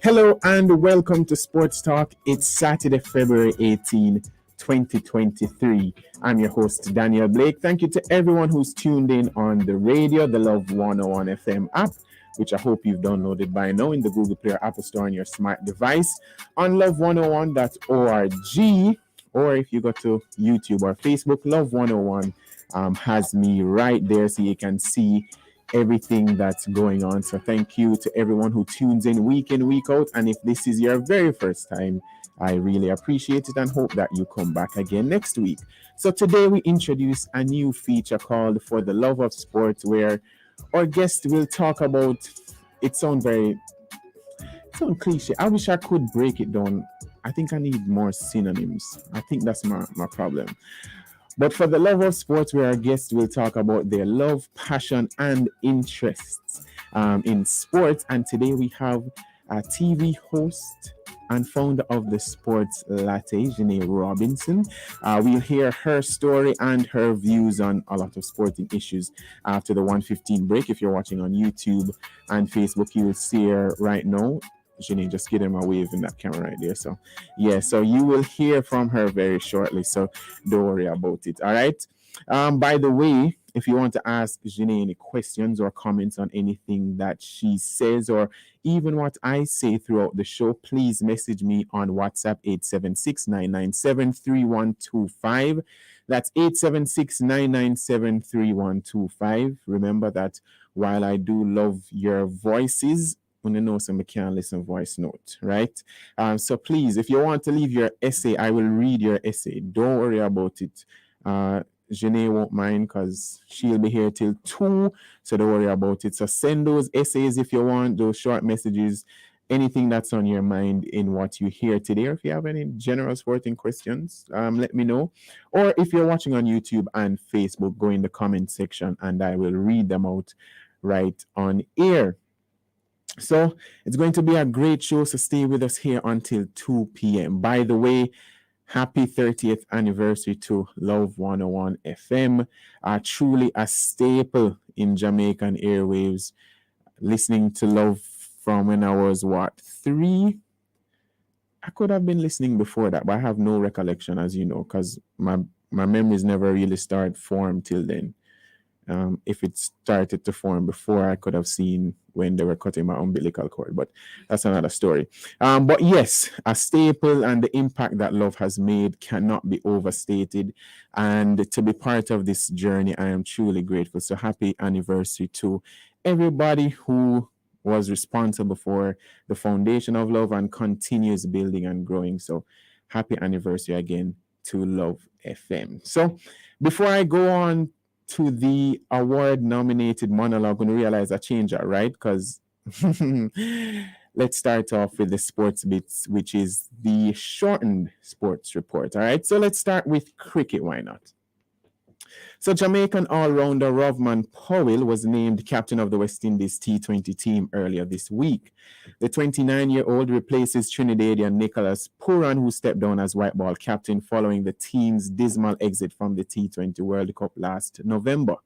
Hello and welcome to Sports Talk. It's Saturday, February 18, 2023. I'm your host, Daniel Blake. Thank you to everyone who's tuned in on the radio, the Love 101 FM app, which I hope you've downloaded by now in the Google Play or Apple Store on your smart device, on love101.org, or if you go to YouTube or Facebook, Love 101 has me right there so you can see everything that's going on. So thank you to everyone who tunes in, week out. And if this is your very first time, I really appreciate it and hope that you come back again next week. So today we introduce a new feature called For the Love of Sport, where our guest will talk about, it sounds cliche. I wish I could break it down. I think I need more synonyms. I think that's my problem. But for the love of sports, where our guests will talk about their love, passion, and interests in sports. And today we have a TV host and founder of the Sports Latte, Jeanae Robinson. We'll hear her story and her views on a lot of sporting issues after the 1:15 break. If you're watching on YouTube and Facebook, you will see her right now. Jeanae, just give them a wave in that camera right there. So, yeah, so you will hear from her very shortly. So, don't worry about it. All right. By the way, if you want to ask Jeanae any questions or comments on anything that she says or even what I say throughout the show, please message me on WhatsApp 876-997-3125. That's 876-997-3125. Remember that while I do love your voices, when you know some can listen voice note, right? So please, if you want to leave your essay, I will read your essay. Don't worry about it. Jeanae won't mind because she'll be here till 2, so don't worry about it. So send those essays if you want, those short messages, anything that's on your mind in what you hear today. Or if you have any general sporting questions, let me know. Or if you're watching on YouTube and Facebook, go in the comment section and I will read them out right on air. So it's going to be a great show, so stay with us here until 2 p.m. By the way, happy 30th anniversary to Love 101 FM. Truly a staple in Jamaican airwaves. Listening to Love from when I was, 3? I could have been listening before that, but I have no recollection, as you know, because my memories never really started form till then. If it started to form before, I could have seen when they were cutting my umbilical cord, but that's another story. But yes, a staple, and the impact that Love has made cannot be overstated. And to be part of this journey, I am truly grateful. So happy anniversary to everybody who was responsible for the foundation of Love and continues building and growing. So happy anniversary again to Love FM. So before I go on to the award-nominated monologue, I'm going to realize I changed that, right? Because let's start off with the sports bits, which is the shortened sports report. All right, so let's start with cricket. Why not? So Jamaican all-rounder Rovman Powell was named captain of the West Indies T20 team earlier this week. The 29-year-old replaces Trinidadian Nicholas Pooran, who stepped down as white ball captain following the team's dismal exit from the T20 World Cup last November.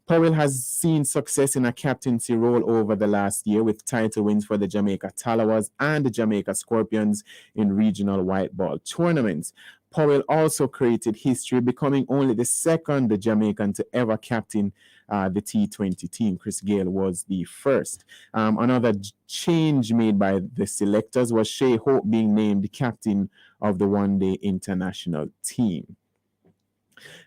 Powell has seen success in a captaincy role over the last year with title wins for the Jamaica Talawas and the Jamaica Scorpions in regional white ball tournaments. Powell also created history, becoming only the second Jamaican to ever captain the T20 team. Chris Gayle was the first. Another change made by the selectors was Shea Hope being named captain of the one-day international team.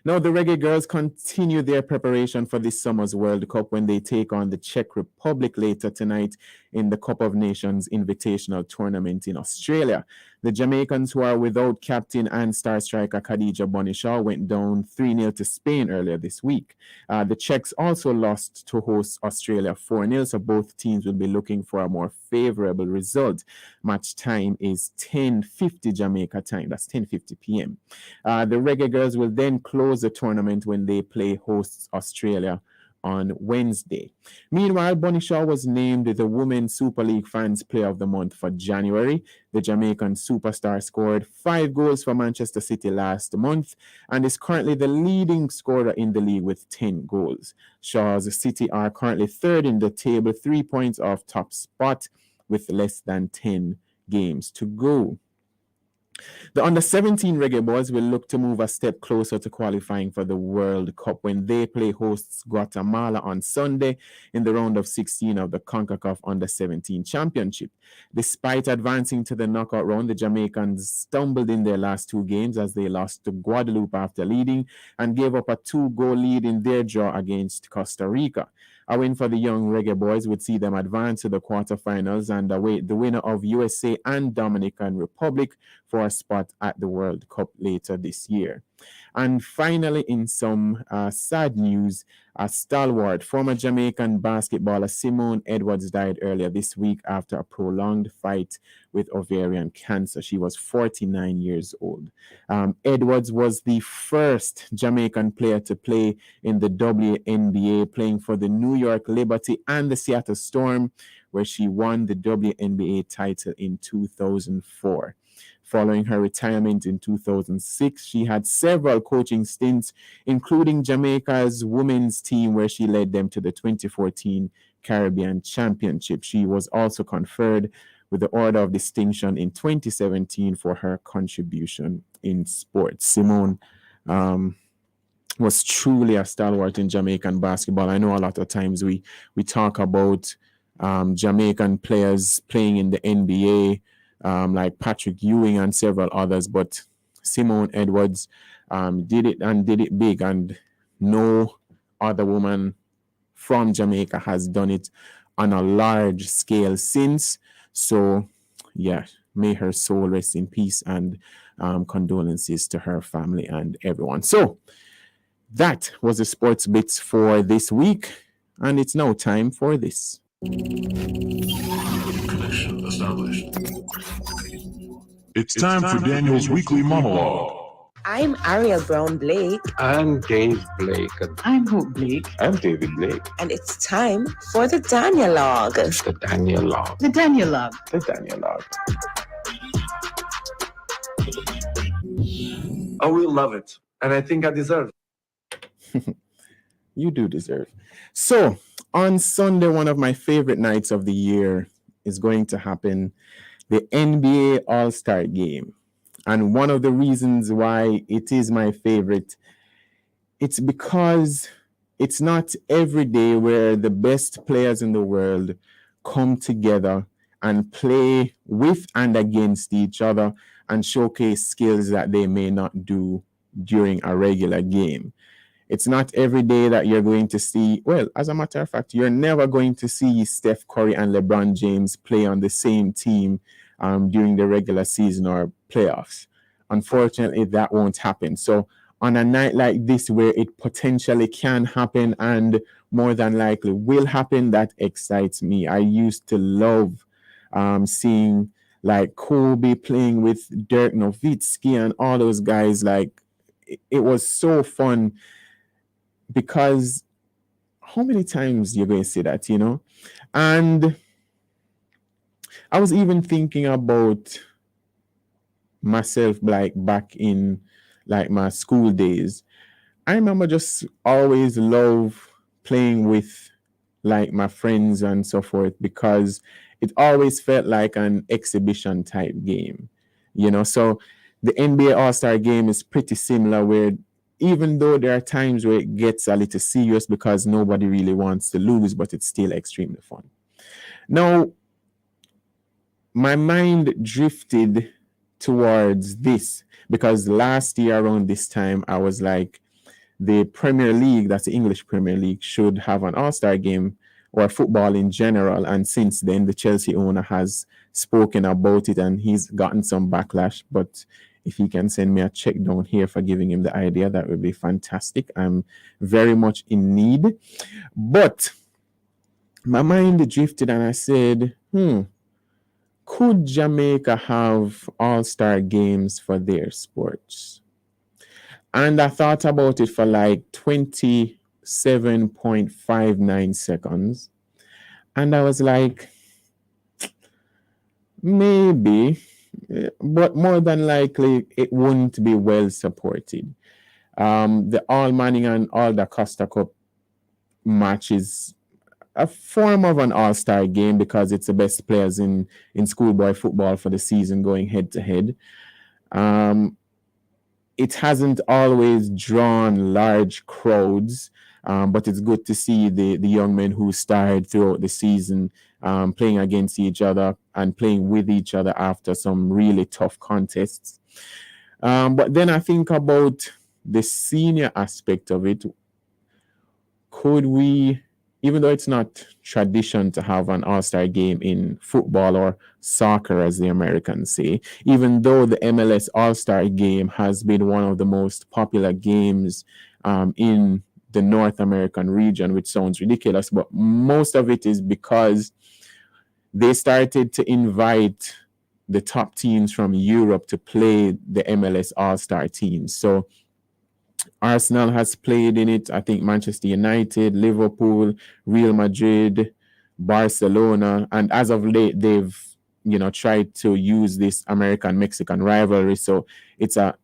Now, the Reggae Girls continue their preparation for this summer's World Cup when they take on the Czech Republic later tonight in the Cup of Nations Invitational Tournament in Australia. The Jamaicans, who are without captain and star striker Khadija Bonishaw, went down 3-0 to Spain earlier this week. The Czechs also lost to host Australia 4-0, so both teams will be looking for a more favorable result. Match time is 10:50 Jamaica time. That's 10:50 p.m. The Reggae Girls will then close the tournament when they play hosts Australia on Wednesday. Meanwhile, Bunny Shaw was named the Women's Super League Fans Player of the Month for January. The Jamaican superstar scored 5 goals for Manchester City last month and is currently the leading scorer in the league with 10 goals. Shaw's City are currently third in the table, 3 points off top spot with less than 10 games to go. The under-17 Reggae Boys will look to move a step closer to qualifying for the World Cup when they play hosts Guatemala on Sunday in the round of 16 of the CONCACAF Under-17 Championship. Despite advancing to the knockout round, the Jamaicans stumbled in their last 2 games as they lost to Guadeloupe after leading and gave up a 2-goal lead in their draw against Costa Rica. A win for the young Reggae Boys would see them advance to the quarterfinals and await the winner of USA and Dominican Republic for a spot at the World Cup later this year. And finally, in some sad news, a stalwart, former Jamaican basketballer Simone Edwards died earlier this week after a prolonged fight with ovarian cancer. She was 49 years old. Edwards was the first Jamaican player to play in the WNBA, playing for the New York Liberty and the Seattle Storm, where she won the WNBA title in 2004. Following her retirement in 2006, she had several coaching stints, including Jamaica's women's team, where she led them to the 2014 Caribbean Championship. She was also conferred with the Order of Distinction in 2017 for her contribution in sports. Simone was truly a stalwart in Jamaican basketball. I know a lot of times we talk about Jamaican players playing in the NBA, like Patrick Ewing and several others, but Simone Edwards did it big, and no other woman from Jamaica has done it on a large scale since. So yeah, may her soul rest in peace, and condolences to her family and everyone. So that was the sports bits for this week, and it's now time for this. Connection established. It's time for Daniel's weekly monologue. I'm Ariel Brown Blake. I'm James Blake. I'm Hope Blake. I'm David Blake. And it's time for the Danielog. The Danielog. The Danielog. The Danielog. I will love it. And I think I deserve it. You do deserve. So on Sunday, one of my favorite nights of the year is going to happen, the NBA All-Star Game. And one of the reasons why it is my favorite, it's because it's not every day where the best players in the world come together and play with and against each other and showcase skills that they may not do during a regular game. It's not every day that you're going to see, well, as a matter of fact, you're never going to see Steph Curry and LeBron James play on the same team during the regular season or playoffs. Unfortunately, that won't happen. So on a night like this where it potentially can happen and more than likely will happen, that excites me. I used to love seeing like Kobe playing with Dirk Nowitzki and all those guys. Like it was so fun, because how many times you're going to see that, you know? And I was even thinking about myself, like back in like my school days. I remember just always love playing with like my friends and so forth, because it always felt like an exhibition type game, you know? So the NBA All-Star Game is pretty similar, where even though there are times where it gets a little serious because nobody really wants to lose, but it's still extremely fun. Now, my mind drifted towards this because last year around this time, I was like, the Premier League, that's the English Premier League, should have an All-Star Game, or football in general. And since then, the Chelsea owner has spoken about it and he's gotten some backlash. But if he can send me a check down here for giving him the idea, that would be fantastic. I'm very much in need. But my mind drifted and I said, could Jamaica have all-star games for their sports? And I thought about it for like 20 7.59 seconds. And I was like, maybe, but more than likely, it wouldn't be well supported. The All Manning and All the Costa Cup match is a form of an all-star game because it's the best players in schoolboy football for the season going head to head. It hasn't always drawn large crowds, but it's good to see the young men who starred throughout the season playing against each other and playing with each other after some really tough contests. But then I think about the senior aspect of it. Could we, even though it's not tradition to have an all-star game in football or soccer, as the Americans say, even though the MLS all-star game has been one of the most popular games in the North American region, which sounds ridiculous, but most of it is because they started to invite the top teams from Europe to play the MLS all-star teams. So Arsenal has played in it. I think Manchester United, Liverpool, Real Madrid, Barcelona, and as of late, they've tried to use this American-Mexican rivalry. So it's a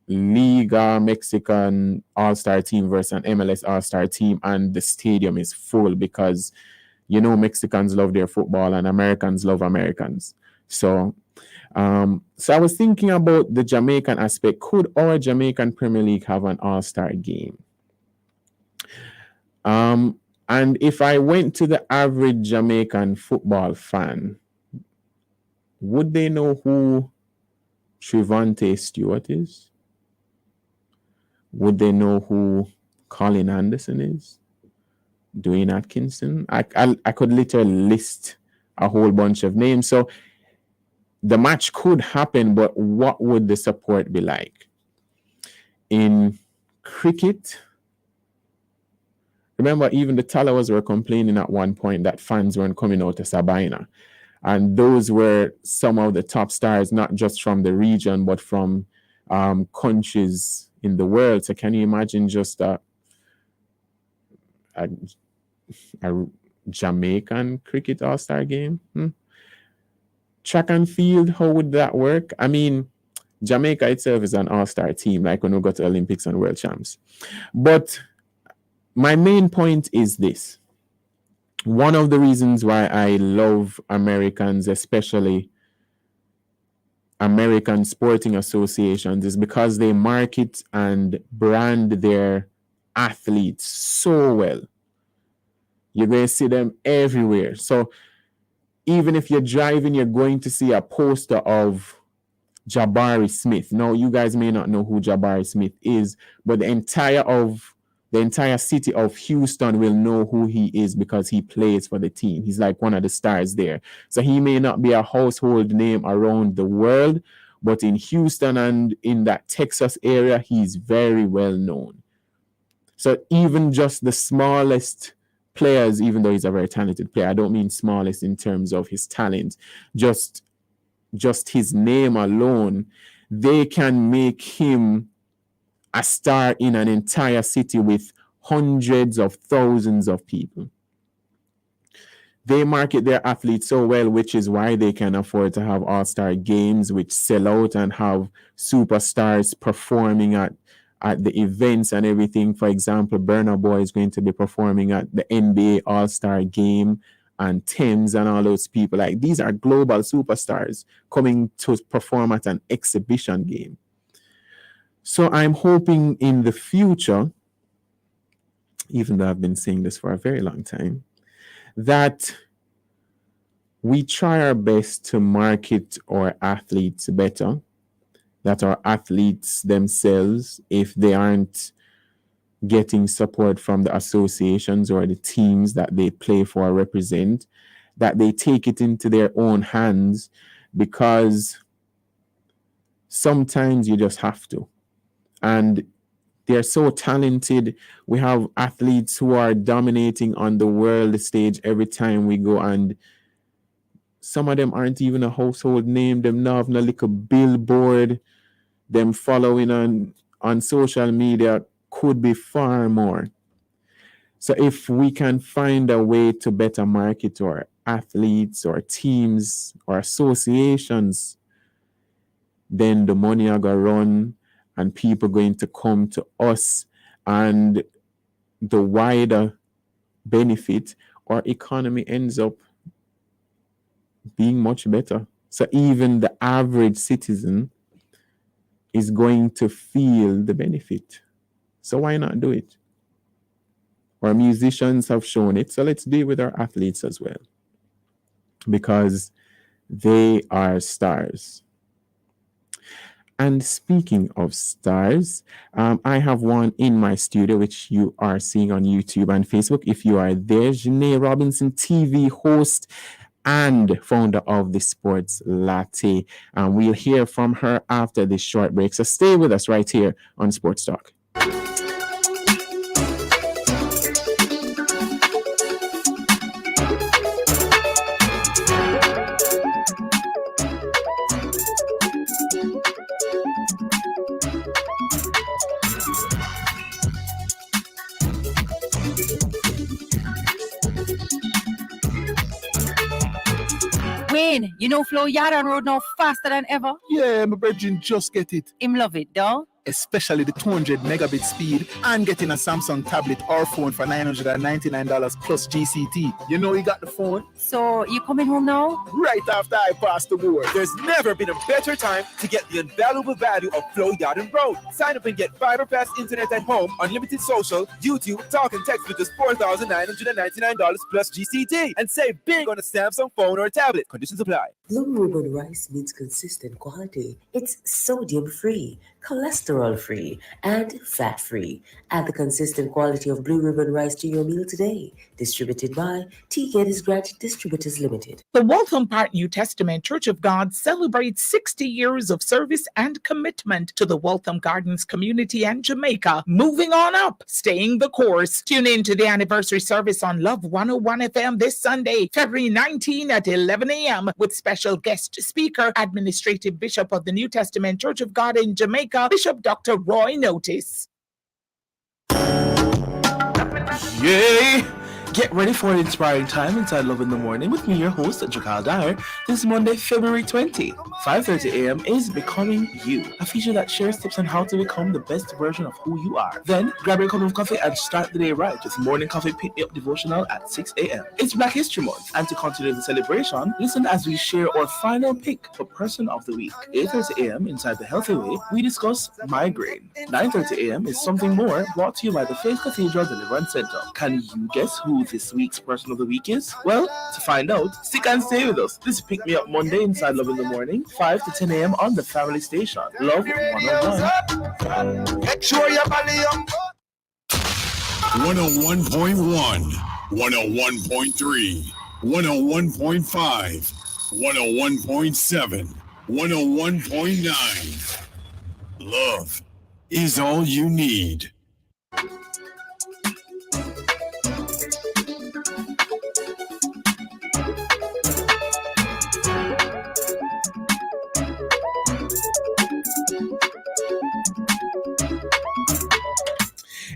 Liga Mexican All-Star team versus an MLS All-Star team, and the stadium is full because Mexicans love their football and Americans love Americans. So I was thinking about the Jamaican aspect. Could our Jamaican Premier League have an all-star game? And if I went to the average Jamaican football fan, would they know who Trevante Stewart is? Would they know who Colin Anderson is? Dwayne Atkinson? I could literally list a whole bunch of names. So the match could happen, but what would the support be like? In cricket, remember, even the Talawas were complaining at one point that fans weren't coming out to Sabina. And those were some of the top stars, not just from the region, but from countries in the world. So can you imagine just a Jamaican cricket all-star game? Track and field, how would that work? I mean, Jamaica itself is an all-star team, like when we go to Olympics and World Champs. But my main point is this. One of the reasons why I love Americans, especially American sporting associations, is because they market and brand their athletes so well. You're going to see them everywhere. So even if you're driving, you're going to see a poster of Jabari Smith. Now, you guys may not know who Jabari Smith is, but the entire city of Houston will know who he is because he plays for the team. He's like one of the stars there. So he may not be a household name around the world, but in Houston and in that Texas area, he's very well known. So even just the smallest players, even though he's a very talented player, I don't mean smallest in terms of his talent, just his name alone, they can make him a star in an entire city with hundreds of thousands of people. They market their athletes so well, which is why they can afford to have all-star games which sell out and have superstars performing at the events and everything. For example, Burna Boy is going to be performing at the NBA All-Star Game, and Thames and all those people. Like, these are global superstars coming to perform at an exhibition game. So I'm hoping in the future, even though I've been saying this for a very long time, that we try our best to market our athletes better, that our athletes themselves, if they aren't getting support from the associations or the teams that they play for or represent, that they take it into their own hands, because sometimes you just have to. And they're so talented. We have athletes who are dominating on the world stage every time we go, and some of them aren't even a household name. Them not have no little billboard. Them following on social media could be far more. So if we can find a way to better market our athletes or teams or associations, then the money are going to run and people going to come to us, and the wider benefit, our economy ends up being much better. So even the average citizen is going to feel the benefit. So why not do it? Our musicians have shown it, so let's deal with our athletes as well, because they are stars. And speaking of stars, I have one in my studio, which you are seeing on YouTube and Facebook. If you are there, Jeanae Robinson, TV host and founder of the Sports Latte. And we'll hear from her after this short break. So stay with us right here on Sports Talk. Wayne, you know Flo Yard Road now faster than ever. Yeah, my brethren just get it. Him love it, though. Especially the 200 megabit speed and getting a Samsung tablet or phone for $999 plus GCT. You know he got the phone So, you coming home now? right after I passed the board. There's never been a better time to get the invaluable value of Flow Yard Road. Sign up and get fiber fast internet at home, unlimited social, YouTube, talk and text for just $4,999 plus GCT. And save big on a Samsung phone or tablet. Conditions apply. Blue Ribbon rice means consistent quality. It's sodium-free, cholesterol-free, and fat-free. Add the consistent quality of Blue Ribbon rice to your meal today. Distributed by T. Granted Distributors Limited. The Waltham Park New Testament Church of God celebrates 60 years of service and commitment to the Waltham Gardens community and Jamaica. Moving on up, staying the course. Tune in to the anniversary service on Love 101 FM this Sunday, February 19 at 11 a.m. with special guest speaker, Administrative Bishop of the New Testament Church of God in Jamaica, Bishop Dr. Roy Notice. Yay! Get ready for an inspiring time inside Love in the Morning with me, your host, Jakal Dyer. This Monday, February 20, 5:30 a.m. is Becoming You, a feature that shares tips on how to become the best version of who you are. Then, grab your cup of coffee and start the day right with Morning Coffee Pick-Me-Up Devotional at 6 a.m. It's Black History Month, and to continue the celebration, listen as we share our final pick for Person of the Week. 8:30 a.m. inside The Healthy Way, we discuss migraine. 9:30 a.m. is Something More, brought to you by the Faith Cathedral Deliverance Center. Can you guess who this week's Person of the Week is? Well, to find out, stick and stay with us. This is Pick Me Up Monday inside Love in the Morning, 5 to 10 a.m. on the Family Station. Love 101. Make sure your belly up. 101.1, 101.3, 101.5, 101.7, 101.9. Love is all you need.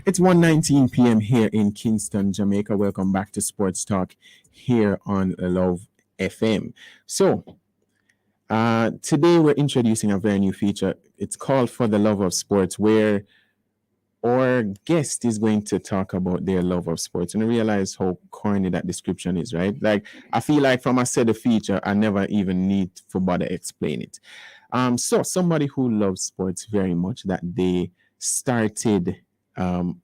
It's 1:19 p.m. here in Kingston, Jamaica. Welcome back to Sports Talk here on Love FM. So, today we're introducing a very new feature. It's called For the Love of Sports, where our guest is going to talk about their love of sports. And I realize how corny that description is, right? Like, I feel like from I said the feature, I never even need for bother explain it. So somebody who loves sports very much, that they started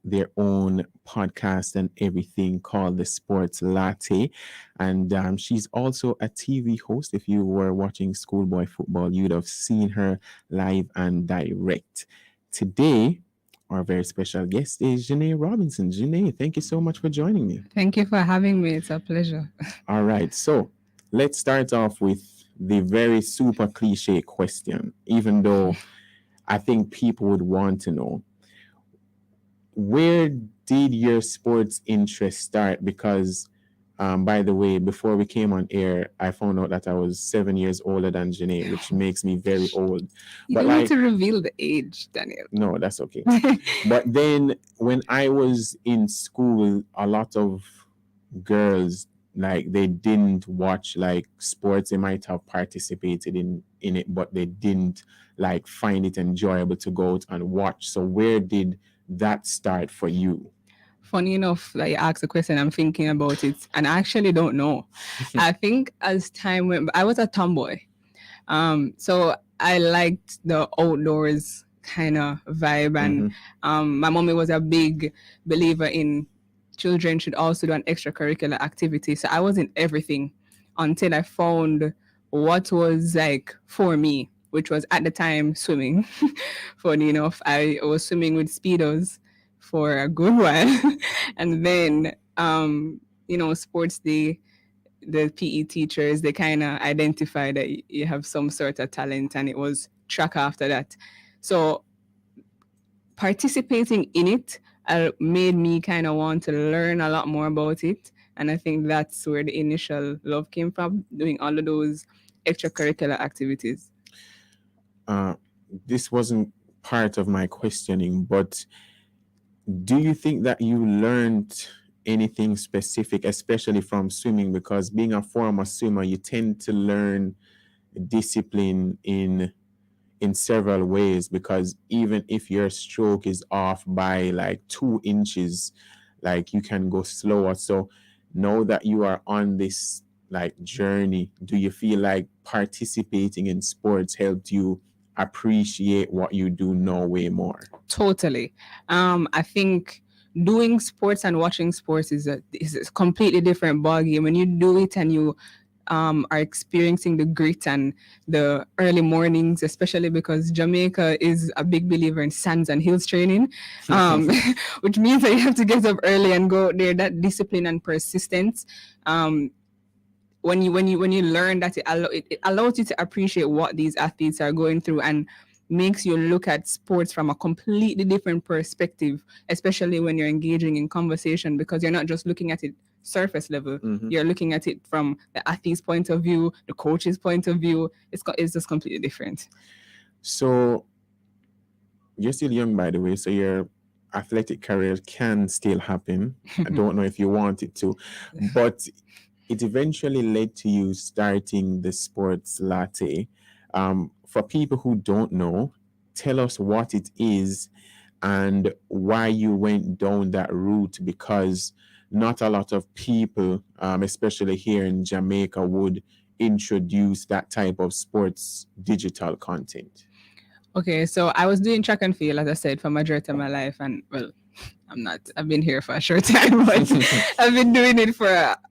their own podcast and everything called the Sports Latte. And she's also a TV host. If you were watching schoolboy football, you'd have seen her live and direct. Today, our very special guest is Jeanae Robinson. Jeanae, thank you so much for joining me. Thank you for having me. It's a pleasure. All right. So let's start off with the very super cliche question, even though I think people would want to know. Where did your sports interest start? Because By the way, before we came on air, I found out that I was 7 years older than Jeanae, which makes me very old. You But don't need like, to reveal the age, Daniel. no, that's okay. But then when I was in school, a lot of girls, like, they didn't watch like sports. They might have participated in it, but they didn't like find it enjoyable to go out and watch. So where did that start for you? Funny enough that you asked the question, I'm thinking about it, and I actually don't know. I think as time went, I was a tomboy, so I liked the outdoors kind of vibe, and my mommy was a big believer in children should also do an extracurricular activity. So I was in everything until I found what was like for me, which was at the time swimming. Funny enough, I was swimming with speedos for a good while, and then sports day, the PE teachers, they kind of identify that you have some sort of talent, and it was track after that. So participating in it made me kind of want to learn a lot more about it. And I think that's where the initial love came from, doing all of those extracurricular activities. This wasn't part of my questioning, but do you think that you learned anything specific, especially from swimming? Because being a former swimmer, you tend to learn discipline in several ways, because even if your stroke is off by like 2 inches, like, you can go slower. So now that you are on this like journey, do you feel like participating in sports helped you appreciate what you do now way more? Totally. I think doing sports and watching sports is a completely different ballgame. When you do it and you are experiencing the grit and the early mornings, especially because Jamaica is a big believer in sands and hills training, which means that you have to get up early and go there. That discipline and persistence. When you learn that, it allows you to appreciate what these athletes are going through, and makes you look at sports from a completely different perspective, especially when you're engaging in conversation, because you're not just looking at it surface level. You're looking at it from the athlete's point of view, the coach's point of view. It's just completely different. So you're still young, by the way, so your athletic career can still happen. I don't know if you want it to, but it eventually led to you starting the Sports Latte. For people who don't know, tell us what it is and why you went down that route, because not a lot of people, especially here in Jamaica, would introduce that type of sports digital content. Okay, so I was doing track and field, as I said, for majority of my life, and well, I've been here for a short time, but I've been doing it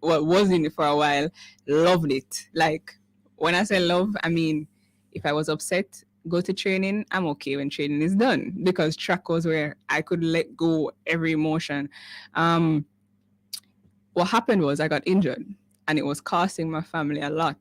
was in it for a while. Loved it. Like, when I say love, I mean, if I was upset, go to training, I'm okay when training is done, because track was where I could let go every emotion. What happened was I got injured, and it was costing my family a lot.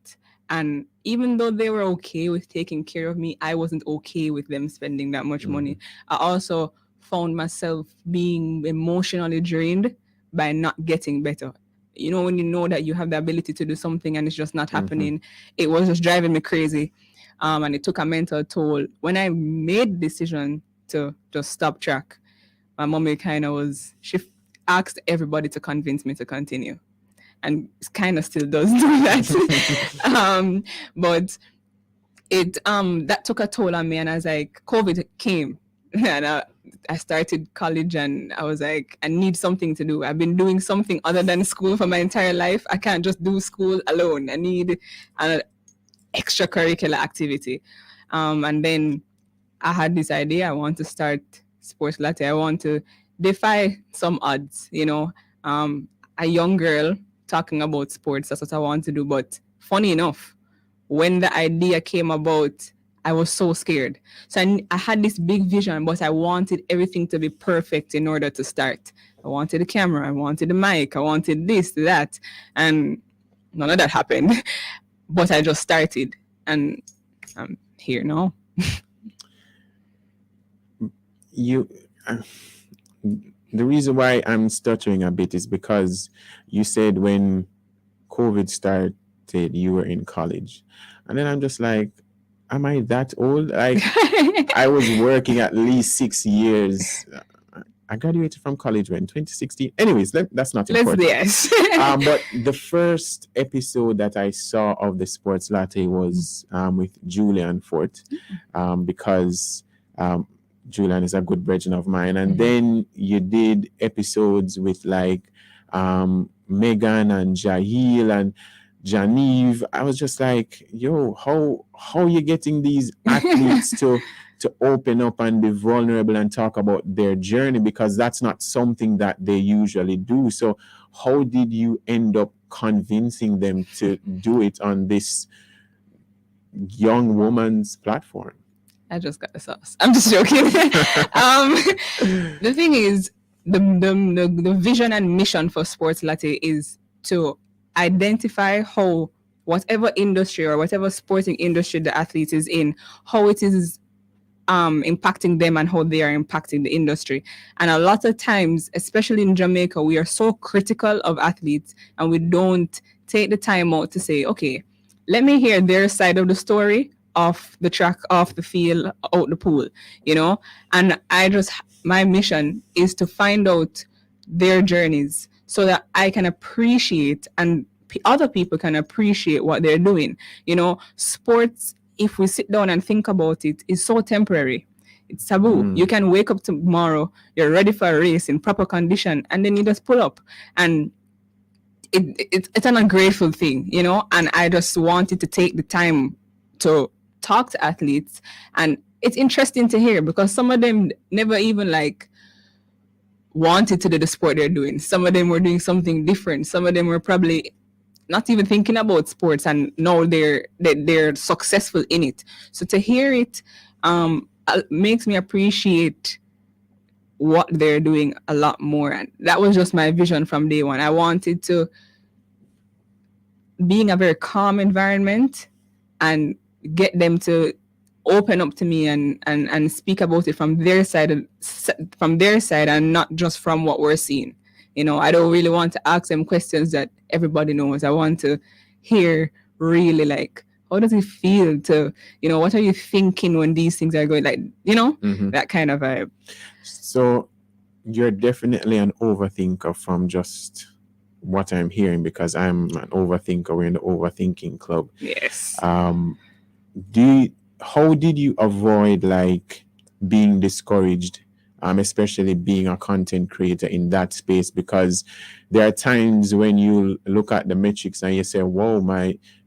And even though they were okay with taking care of me, I wasn't okay with them spending that much money. I also found myself being emotionally drained by not getting better. You know, when you know that you have the ability to do something and it's just not happening, it was just driving me crazy. And it took a mental toll. When I made the decision to just stop track, my mommy she asked everybody to convince me to continue. And it kind of still does do that. But it that took a toll on me, and I was like, COVID came, and I started college, and I was like, I need something to do. I've been doing something other than school for my entire life. I can't just do school alone. I need an extracurricular activity. And then I had this idea. I want to start Sports Latte. I want to defy some odds, a young girl talking about sports. That's what I want to do. But funny enough, when the idea came about, I was so scared. So I had this big vision, but I wanted everything to be perfect in order to start. I wanted the camera, I wanted the mic, I wanted this, that, and none of that happened. But I just started, and I'm here now. The reason why I'm stuttering a bit is because you said when COVID started, you were in college. And then I'm just like, am I that old? Like, I was working at least 6 years. I graduated from college when 2016. Anyways, that's not important. Yes. But the first episode that I saw of the Sports Latte was with Julian Fort, because Julian is a good brethren of mine. And then you did episodes with like Megan and Jahil and Jeanae. I was just like, yo, how you getting these athletes to open up and be vulnerable and talk about their journey, because that's not something that they usually do. So how did you end up convincing them to do it on this young woman's platform? I just got the sauce. I'm just joking. The thing is, the vision and mission for Sports Latte is to identify how whatever industry or whatever sporting industry the athlete is in, how it is impacting them and how they are impacting the industry. And a lot of times, especially in Jamaica, we are so critical of athletes and we don't take the time out to say, okay, let me hear their side of the story, off the track, off the field, out the pool, you know? And my mission is to find out their journeys so that I can appreciate and other people can appreciate what they're doing. You know, sports, if we sit down and think about it, is so temporary. It's taboo. You can wake up tomorrow, you're ready for a race in proper condition, and then you just pull up. And it's an ungrateful thing, you know? And I just wanted to take the time to talk to athletes. And it's interesting to hear because some of them never even like wanted to do the sport they're doing. Some of them were doing something different. Some of them were probably not even thinking about sports, and now they're successful in it. So to hear it makes me appreciate what they're doing a lot more. And that was just my vision from day one. I wanted to be in a very calm environment and get them to open up to me and speak about it from their side and not just from what we're seeing. You know, I don't really want to ask them questions that everybody knows. I want to hear really like, how does it feel to, you know, what are you thinking when these things are going, like, you know, that kind of vibe. So you're definitely an overthinker from just what I'm hearing, because I'm an overthinker. We're in the overthinking club. Yes. How did you avoid like being discouraged, especially being a content creator in that space? Because there are times when you look at the metrics and you say, whoa,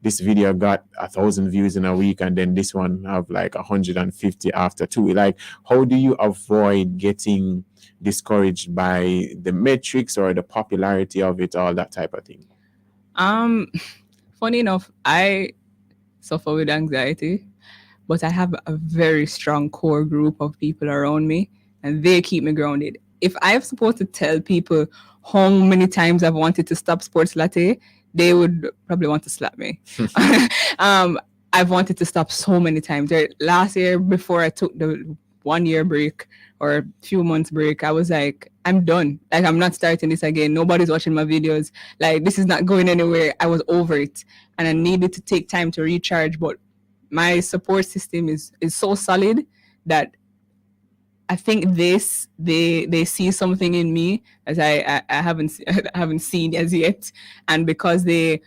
this video got 1,000 views in a week, and then this one have like 150 after 2. Like, how do you avoid getting discouraged by the metrics or the popularity of it, all that type of thing? Funny enough, I suffer with anxiety, but I have a very strong core group of people around me, and they keep me grounded. If I'm supposed to tell people how many times I've wanted to stop Sports Latte, they would probably want to slap me. I've wanted to stop so many times. Last year, before I took the 1 year break or a few months break, I was like, I'm done. Like, I'm not starting this again. Nobody's watching my videos. Like, this is not going anywhere. I was over it. And I needed to take time to recharge. But my support system is so solid that I think they see something in me as I haven't seen as yet. And because they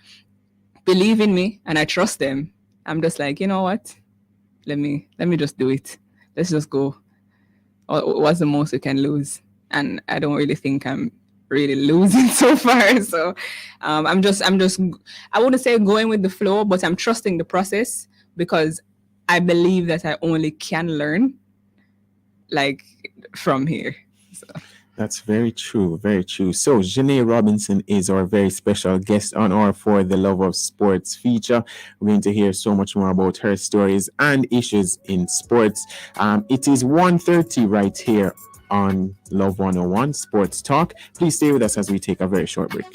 believe in me and I trust them, I'm just like, you know what? Let me just do it. Let's just go. What's the most we can lose? And I don't really think I'm really losing so far. So I'm just I wouldn't say going with the flow, but I'm trusting the process because I believe that I only can learn like from here. So. That's very true, very true. So Jeanae Robinson is our very special guest on our For the Love of Sports feature. We're going to hear so much more about her stories and issues in sports. It is 1:30 right here on Love 101 Sports Talk. Please stay with us as we take a very short break.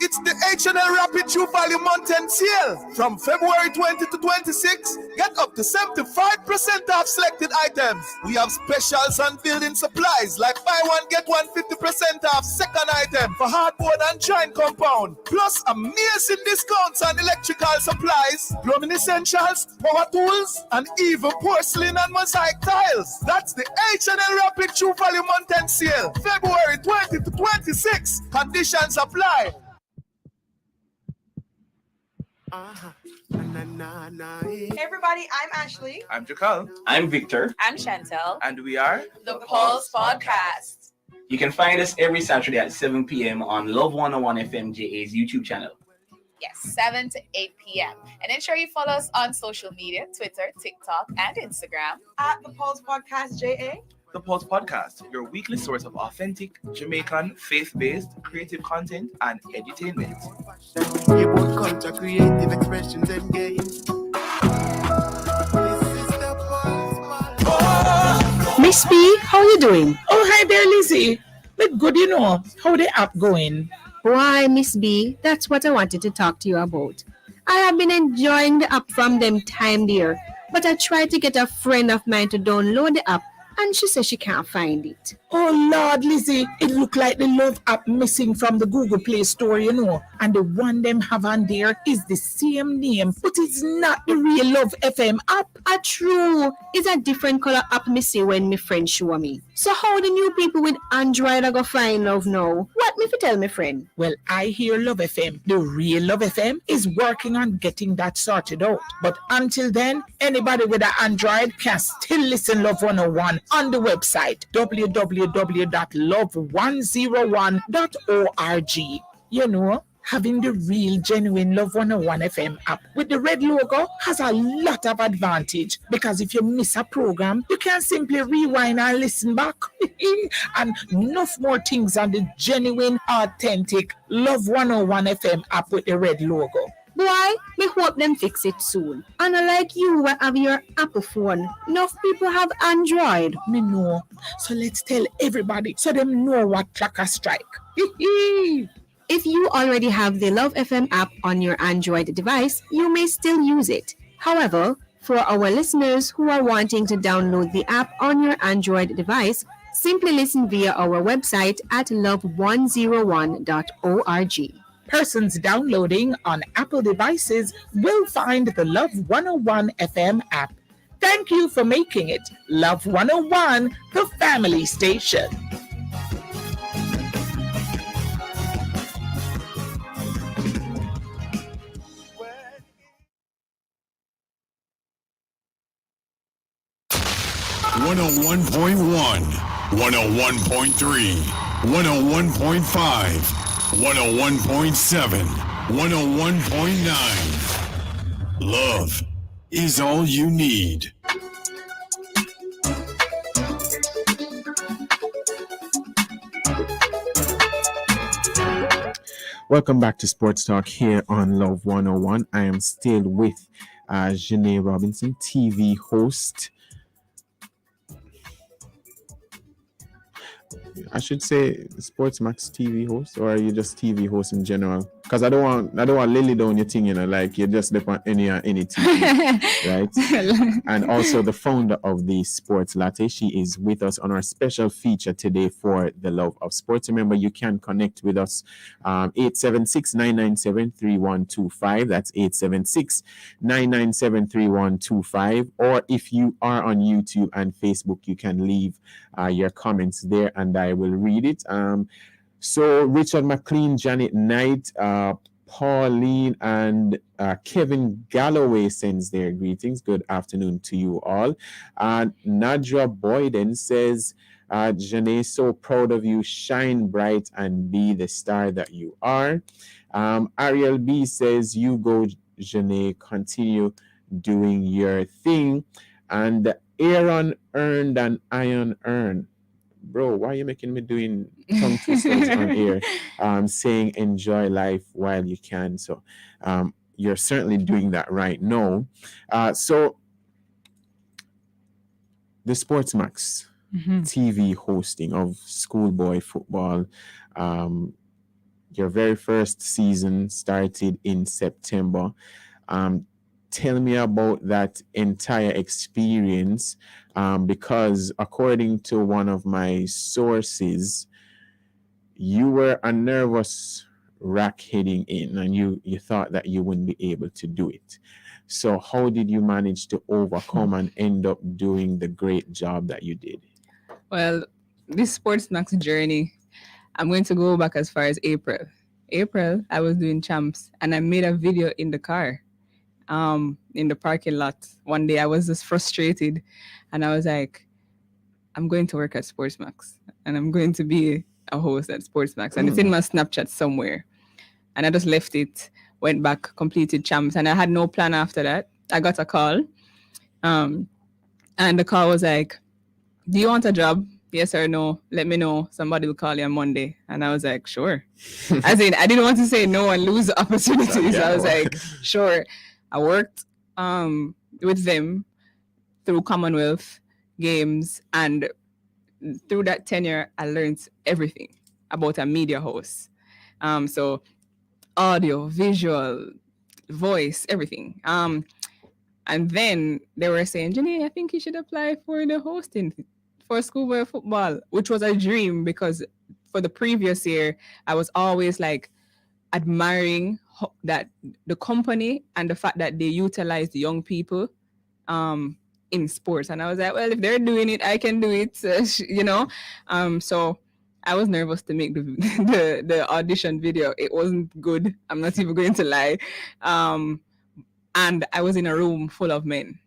It's the H&L Rapid True Value Month-end sale. From February 20 to 26, get up to 75% off selected items. We have specials on building supplies like buy one, get one 50% off second item for hardboard and joint compound. Plus amazing discounts on electrical supplies, plumbing essentials, power tools, and even porcelain and mosaic tiles. That's the H&L Rapid True Value Month-end sale. February 20 to 26. Conditions apply. Hey everybody, I'm Ashley. I'm Jakal. I'm Victor. I'm Chantel. And we are The Pulse Podcast. You can find us every Saturday at 7 p.m. on Love 101 FM JA's YouTube channel. Yes, 7 to 8 p.m. And ensure you follow us on social media, Twitter, TikTok, and Instagram at The Pulse Podcast JA. The Pulse Podcast, your weekly source of authentic, Jamaican, faith-based, creative content and edutainment. About culture, creative expressions and games. Miss B, how you doing? Oh, hi there, Lizzie. But good, you know. How the app going? Why, Miss B, that's what I wanted to talk to you about. I have been enjoying the app from them time there, but I tried to get a friend of mine to download the app, and she says she can't find it. Oh, Lord, Lizzie, it look like the Love app missing from the Google Play Store, you know. And the one them have on there is the same name, but it's not the real Love FM app. True. It's a different color app me see when my friend show me. So how the new people with Android are gonna find Love now? What me fi tell my friend? Well, I hear Love FM, the real Love FM, is working on getting that sorted out. But until then, anybody with an Android can still listen Love 101 on the website www.love101.org. You know, having the real genuine Love 101 FM app with the red logo has a lot of advantage, because if you miss a program, you can simply rewind and listen back. And enough more things on the genuine, authentic Love 101 FM app with the red logo. Boy, me hope them fix it soon. And like you what have your Apple phone, enough people have Android. Me know. So let's tell everybody so them know what clock a strike. If you already have the Love FM app on your Android device, you may still use it. However, for our listeners who are wanting to download the app on your Android device, simply listen via our website at love101.org. Persons downloading on Apple devices will find the Love 101 FM app. Thank you for making it Love 101, the family station. .1, 101.3, 101.5, 101.7, 101.9. Love is all you need. Welcome back to Sports Talk here on Love 101. I am still with Jeanae Robinson, TV host. I should say Sports Max TV host, or are you just TV host in general? Because I don't want Lily down your thing, you know, like you just dip on any TV, right? And also the founder of the Sports Latte, she is with us on our special feature today for the love of sports. Remember, you can connect with us 876-997-3125. That's 876-997-3125. Or if you are on YouTube and Facebook, you can leave your comments there and I will read it. So Richard McLean, Janet Knight, Pauline, and Kevin Galloway sends their greetings. Good afternoon to you all. Nadra Boyden says, Jeanae, so proud of you. Shine bright and be the star that you are. Ariel B says, you go, Jeanae, continue doing your thing. And Aaron earned and Iron earned. Bro, why are you making me doing tongue twisters on air? Saying enjoy life while you can. So you're certainly doing that right now. So the Sports Max TV hosting of schoolboy football your very first season started in September. Um, Tell me about that entire experience, because according to one of my sources, you were a nervous wreck heading in, and you thought that you wouldn't be able to do it. So how did you manage to overcome and end up doing the great job that you did? Well, this Sports Max journey, I'm going to go back as far as April. April, I was doing champs and I made a video in the car, in the parking lot. One day I was just frustrated and I was like, I'm going to work at Sports Max and I'm going to be a host at Sports Max. And it's in my Snapchat somewhere. And I just left it, went back, completed champs, and I had no plan after that. I got a call. And the call was like, do you want a job? Yes or no? Let me know. Somebody will call you on Monday. And I was like, sure. As in, I didn't want to say no and lose the opportunities. I was like, sure. I worked with them through Commonwealth Games. And through that tenure, I learned everything about a media host. So audio, visual, voice, everything. And then they were saying, Jeanae, I think you should apply for the hosting for schoolboy football, which was a dream because for the previous year, I was always like admiring that the company and the fact that they utilize the young people in sports. And I was like, well, if they're doing it, I can do it, you know? So I was nervous to make the audition video. It wasn't good. I'm not even going to lie. And I was in a room full of men,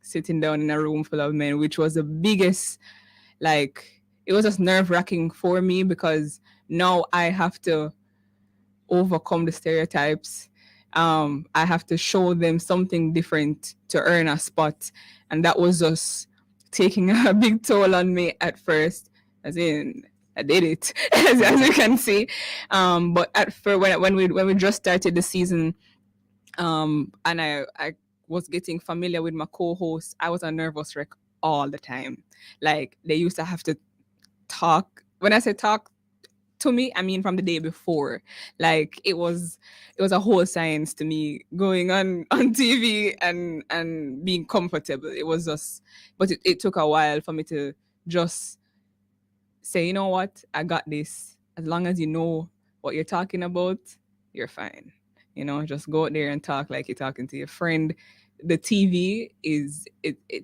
sitting down in a room full of men, which was the biggest, like, it was just nerve-wracking for me because now I have to overcome the stereotypes. I have to show them something different to earn a spot. And that was just taking a big toll on me at first, as in, I did it, as you can see. But at first, when we just started the season, and I was getting familiar with my co-host, I was a nervous wreck all the time. Like they used to have to talk. When I say talk to me, I mean from the day before. Like it was a whole science to me going on TV and being comfortable. It was just, but it took a while for me to just say, you know what, I got this. As long as you know what you're talking about, you're fine. You know, just go out there and talk like you're talking to your friend. The TV it's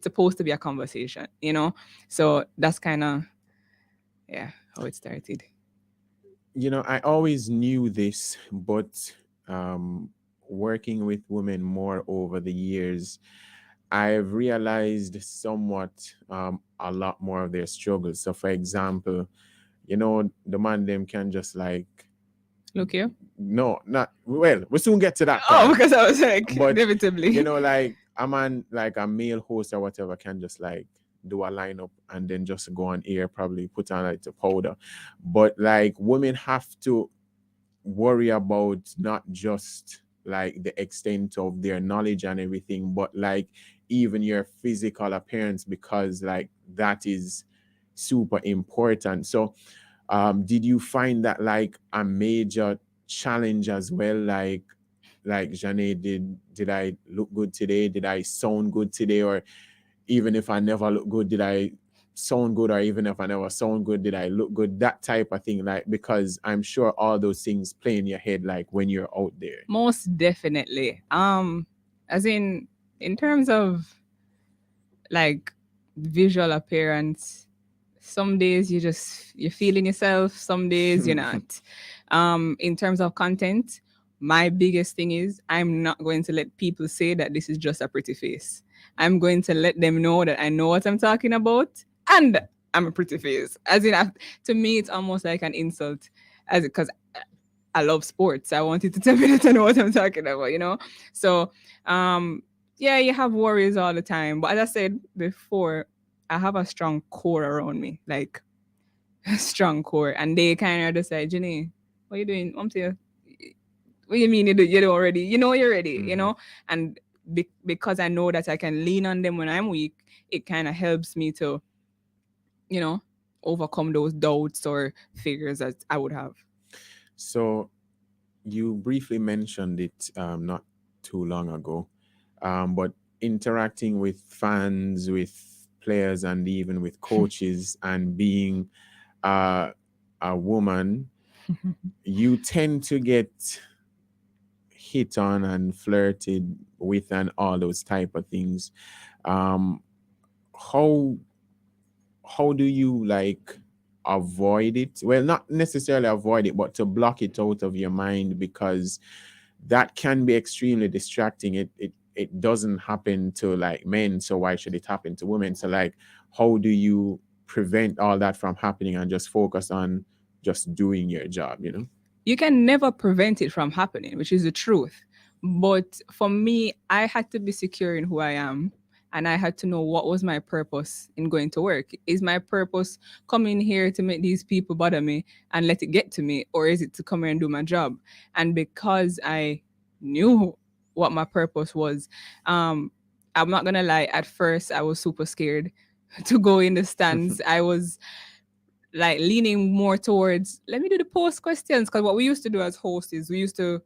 supposed to be a conversation, you know? So that's kind of, how it started. You know, I always knew this, but working with women more over the years, I've realized somewhat a lot more of their struggles. So, for example, you know, the man them can just like look here. No, not well. We'll soon get to that. Oh, because I was like, but, inevitably, you know, like a man, like a male host or whatever, can just like do a lineup and then just go on air, probably put on like the powder. But like women have to worry about not just like the extent of their knowledge and everything, but like even your physical appearance, because like that is super important. So did you find that like a major challenge as well? Like Jeanae, did I look good today? Did I sound good today? Or even if I never look good, did I sound good? Or even if I never sound good, did I look good? That type of thing, like, because I'm sure all those things play in your head like when you're out there. Most definitely. As in terms of like visual appearance, some days you're feeling yourself, some days you're not. In terms of content, my biggest thing is I'm not going to let people say that this is just a pretty face. I'm going to let them know that I know what I'm talking about and I'm a pretty face. As in, to me, it's almost like an insult, because I love sports. I wanted to tell me that I know what I'm talking about, you know? So, yeah, you have worries all the time. But as I said before, I have a strong core around me, like a strong core. And they kind of just say, Jeanae, what are you doing? What do you mean you're already? You know you're ready, you know? And because I know that I can lean on them when I'm weak, it kind of helps me to, you know, overcome those doubts or fears that I would have. So you briefly mentioned it not too long ago, but interacting with fans, with players, and even with coaches, and being a woman, you tend to get hit on and flirted with and all those type of things. Um, how how do you like avoid it? Well, not necessarily avoid it, but to block it out of your mind, because that can be extremely distracting. It doesn't happen to like men, so why should it happen to women? So like, how do you prevent all that from happening and just focus on just doing your job, you know? You can never prevent it from happening, which is the truth. But for me, I had to be secure in who I am. And I had to know what was my purpose in going to work. Is my purpose coming here to make these people bother me and let it get to me? Or is it to come here and do my job? And because I knew what my purpose was, I'm not going to lie, at first I was super scared to go in the stands. I was like leaning more towards, let me do the post questions, because what we used to do as hosts is we used to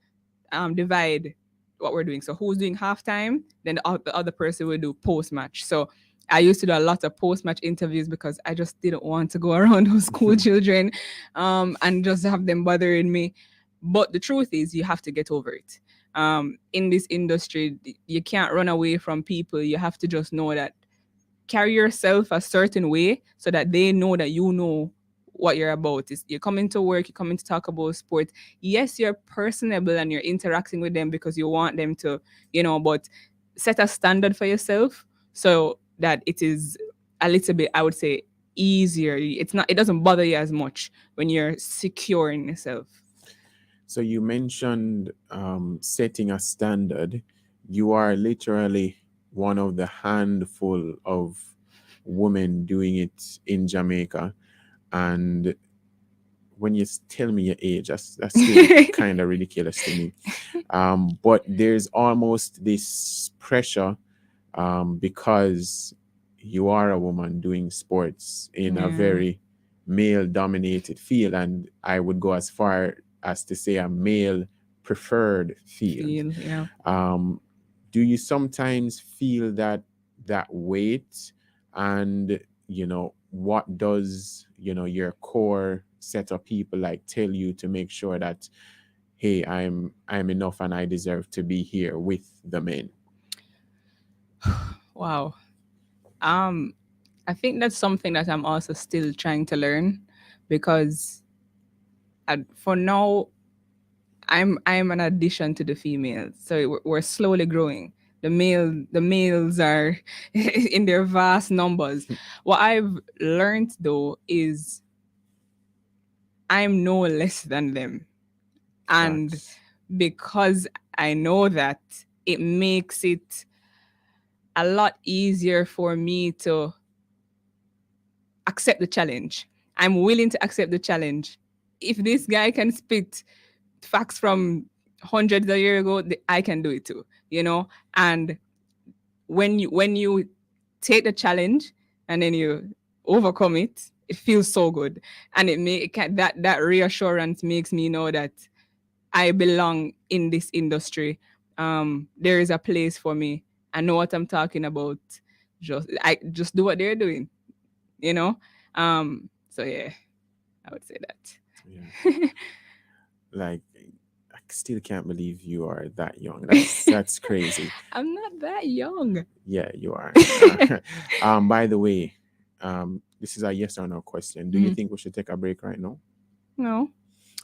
divide what we're doing. So who's doing halftime, then the other person will do post match. So I used to do a lot of post match interviews because I just didn't want to go around those school children and just have them bothering me. But the truth is, you have to get over it. In this industry, you can't run away from people. You have to just know that, carry yourself a certain way so that they know that you know what you're about. You're coming to work, you're coming to talk about sport. Yes, you're personable and you're interacting with them because you want them to, but set a standard for yourself so that it is a little bit, I would say, easier. It doesn't bother you as much when you're secure in yourself. So you mentioned setting a standard. You are literally one of the handful of women doing it in Jamaica. And when you tell me your age, that's still kind of ridiculous to me. But there's almost this pressure because you are a woman doing sports in a very male-dominated field, and I would go as far as to say a male-preferred field. Do you sometimes feel that weight? And what does your core set of people like tell you to make sure that, hey, I'm enough and I deserve to be here with the men? Wow. I think that's something that I'm also still trying to learn, because for now I'm an addition to the females, so we're slowly growing. The males are in their vast numbers. What I've learned though is I'm no less than them. And because I know that, it makes it a lot easier for me to accept the challenge. I'm willing to accept the challenge. If this guy can spit facts from hundreds of years ago, I can do it too, And when you take the challenge and then you overcome it, it feels so good, and that reassurance makes me know that I belong in this industry. There is a place for me. I know what I'm talking about. I just do what they're doing, So yeah, I would say that. Yeah. Like, I still can't believe you are that young. That's crazy. I'm not that young. Yeah, you are. By the way, this is a yes or no question. Do you think we should take a break right now? No.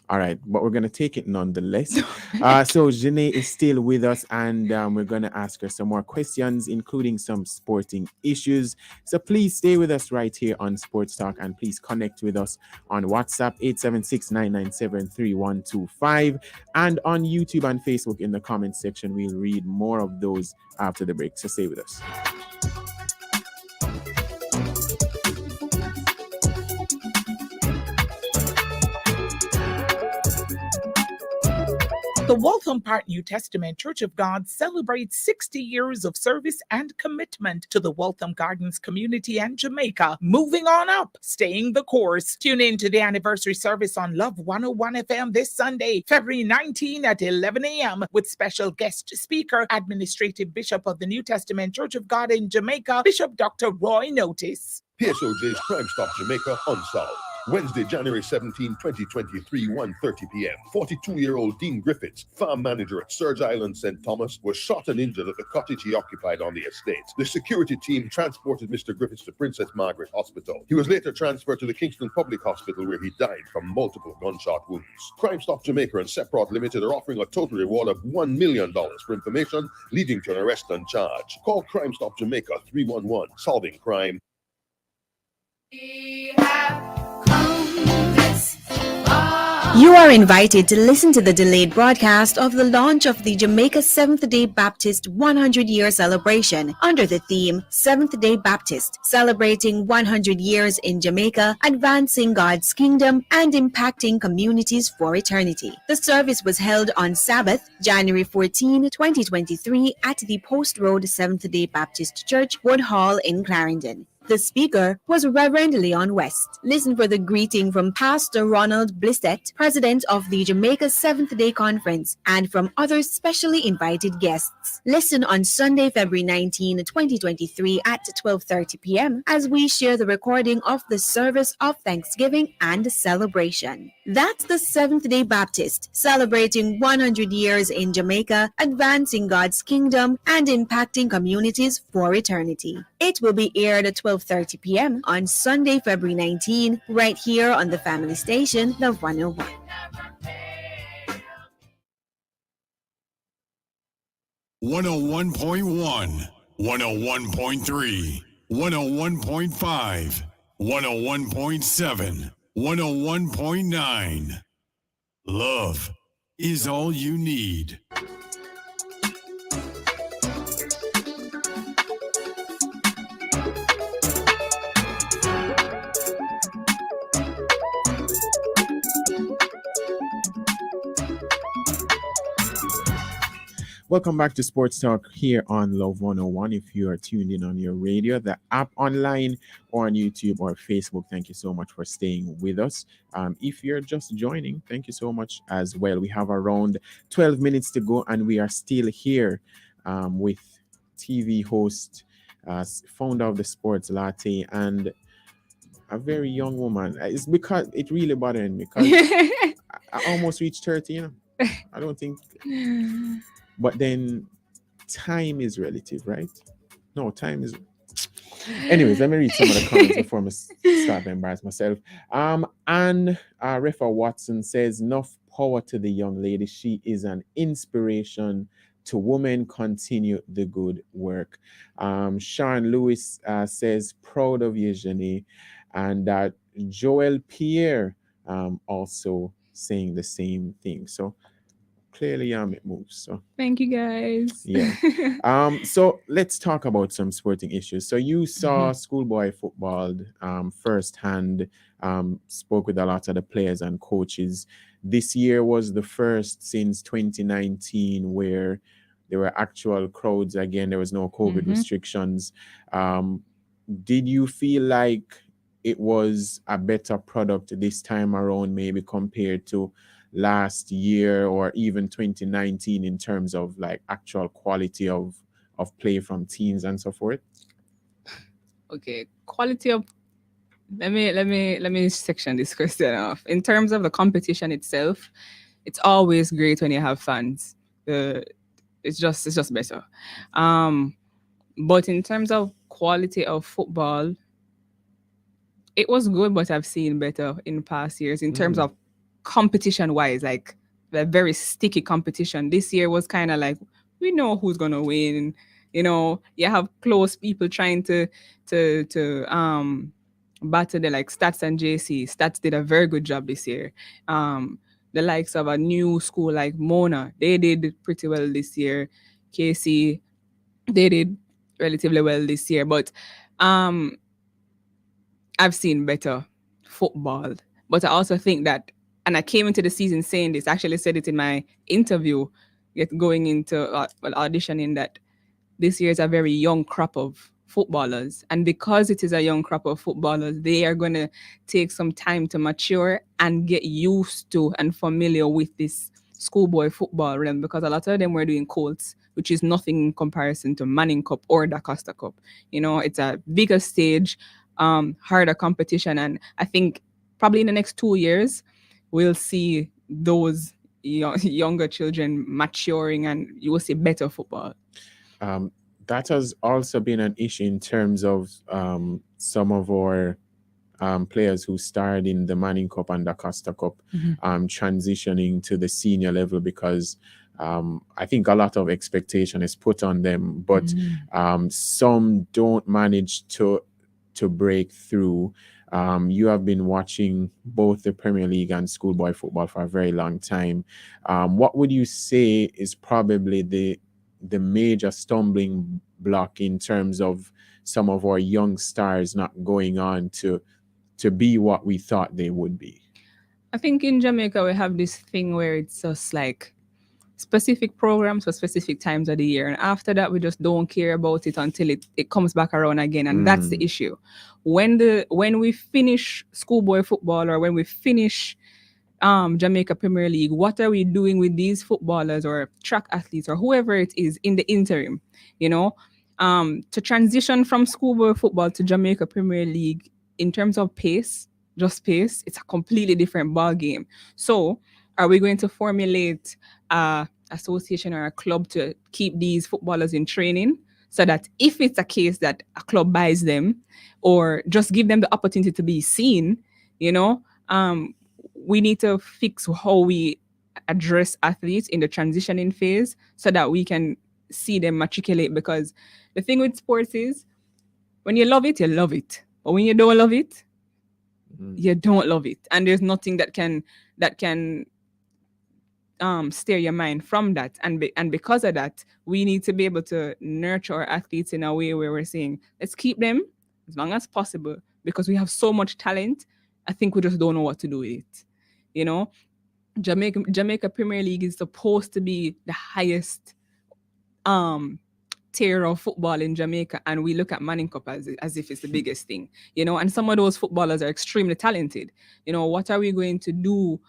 All right, but we're going to take it nonetheless. So Jeanae is still with us, and we're going to ask her some more questions, including some sporting issues. So please stay with us right here on Sports Talk, and please connect with us on WhatsApp 876-997-3125, and on YouTube and Facebook in the comment section. We'll read more of those after the break. So stay with us. The Waltham Park New Testament Church of God celebrates 60 years of service and commitment to the Waltham Gardens community and Jamaica, moving on up, staying the course. Tune in to the anniversary service on Love 101 FM this Sunday, February 19 at 11 a.m. with special guest speaker, Administrative Bishop of the New Testament Church of God in Jamaica, Bishop Dr. Roy Notice. PSOJ's Crime Stop Jamaica Unsolved. Wednesday, January 17, 2023, 1:30 p.m. 42-year-old Dean Griffiths, farm manager at Surge Island, St. Thomas, was shot and injured at the cottage he occupied on the estate. The security team transported Mr. Griffiths to Princess Margaret Hospital. He was later transferred to the Kingston Public Hospital, where he died from multiple gunshot wounds. Crime Stop Jamaica and Seprot Limited are offering a total reward of $1 million for information leading to an arrest and charge. Call Crime Stop Jamaica 311, solving crime. You are invited to listen to the delayed broadcast of the launch of the Jamaica Seventh-day Baptist 100-year celebration under the theme Seventh-day Baptist, celebrating 100 years in Jamaica, advancing God's kingdom and impacting communities for eternity. The service was held on Sabbath, January 14, 2023 at the Post Road Seventh-day Baptist Church, Wood Hall in Clarendon. The speaker was Reverend Leon West. Listen for the greeting from Pastor Ronald Blissett, President of the Jamaica Seventh-day Conference, and from other specially invited guests. Listen on Sunday, February 19, 2023 at 12:30 p.m. as we share the recording of the service of thanksgiving and celebration. That's the Seventh-day Baptist, celebrating 100 years in Jamaica, advancing God's kingdom and impacting communities for eternity. It will be aired at 12:30 p.m. on Sunday, February 19, right here on the family station, The 101. .1, 101.3, 101.5, 101.7, 101.9. Love is all you need. Welcome back to Sports Talk here on Love 101. If you are tuned in on your radio, the app online, or on YouTube or Facebook, thank you so much for staying with us. If you're just joining, thank you so much as well. We have around 12 minutes to go, and we are still here with TV host, founder of the Sports Latte, and a very young woman. It's because it really bothered me because I almost reached 30, you know. I don't think... But then time is relative, right? No, time is... Anyways, let me read some of the comments before I start to embarrass myself. And Refa Watson says, enough power to the young lady. She is an inspiration to women. Continue the good work. Sean Lewis says, proud of you, Jeanae. And Joel Pierre also saying the same thing. So clearly it moves. So thank you guys. Yeah. So let's talk about some sporting issues. So you saw schoolboy football firsthand, spoke with a lot of the players and coaches. This year was the first since 2019 where there were actual crowds again. There was no COVID restrictions. Did you feel like it was a better product this time around, maybe compared to last year or even 2019 in terms of like actual quality of play from teams and so forth? Okay, quality of... let me section this question off. In terms of the competition itself, it's always great when you have fans. It's just better. But in terms of quality of football, it was good, but I've seen better in past years in terms of competition wise, like the very sticky competition. This year was kind of like, we know who's gonna win. You know, you have close people trying to battle the like Stats and JC. Stats did a very good job this year. The likes of a new school like Mona, they did pretty well this year. KC, they did relatively well this year. But I've seen better football. But I also think that and I came into the season saying this. I actually said it in my interview, going into auditioning, that this year is a very young crop of footballers. And because it is a young crop of footballers, they are going to take some time to mature and get used to and familiar with this schoolboy football realm, because a lot of them were doing Colts, which is nothing in comparison to Manning Cup or the Costa Cup. You know, it's a bigger stage, harder competition. And I think probably in the next 2 years, we'll see those younger children maturing and you will see better football. That has also been an issue in terms of some of our players who starred in the Manning Cup and the Costa Cup transitioning to the senior level, because I think a lot of expectation is put on them, but some don't manage to break through. You have been watching both the Premier League and schoolboy football for a very long time. What would you say is probably the major stumbling block in terms of some of our young stars not going on to be what we thought they would be? I think in Jamaica we have this thing where it's just like specific programs for specific times of the year, and after that we just don't care about it until it comes back around again, and that's the issue. When we finish schoolboy football, or when we finish Jamaica Premier League, what are we doing with these footballers or track athletes or whoever it is in the interim? You know, to transition from schoolboy football to Jamaica Premier League in terms of pace, it's a completely different ball game. So, are we going to formulate a association or a club to keep these footballers in training, so that if it's a case that a club buys them or just give them the opportunity to be seen, you know, we need to fix how we address athletes in the transitioning phase so that we can see them matriculate. Because the thing with sports is, when you love it, you love it. But when you don't love it, you don't love it. And there's nothing that can steer your mind from that. And because of that, we need to be able to nurture our athletes in a way where we're saying, let's keep them as long as possible, because we have so much talent. I think we just don't know what to do with it. You know, Jamaica Premier League is supposed to be the highest tier of football in Jamaica, and we look at Manning Cup as if it's the biggest thing, you know, and some of those footballers are extremely talented. You know, what are we going to do